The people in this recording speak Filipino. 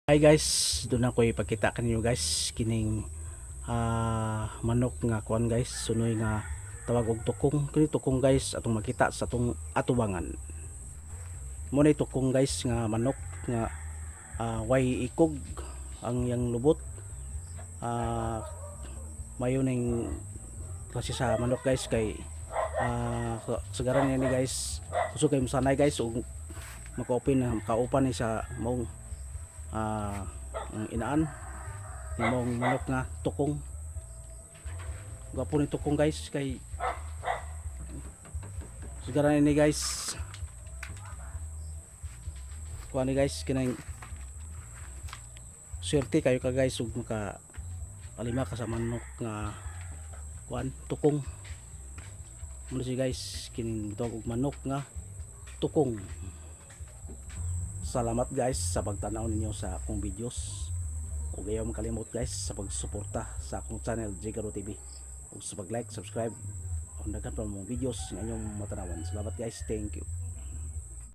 Hi guys, doon ako ipakita kanyo guys kining manok nga kuan guys, sunoy nga tawag og tukong. Kini tukong guys atong makita sa atong atubangan. Mo na tukong guys nga manok nga way ikog ang yang lubot. Mayo ning klase sa manok guys kay sagaran ni guys. Gusto kay mosanay guys og makaupan ni sa maong ang inaan imong manok nga tukong. Gwapo ni tukong guys kay sigara ni guys kuha ni guys kinang swerte kayo ka guys ug maka palima ka sa manok nga kuan tukong. Muna si guys kining tawag og manok nga tukong. Salamat guys sa pagtanaw ninyo sa akong videos. Huwag ayaw makalimot guys sa pagsuporta sa akong channel Jigaro TV. Huwag sa pag-like, subscribe. Kung nagkan pa mga videos na inyong matanawan. Salamat guys, thank you.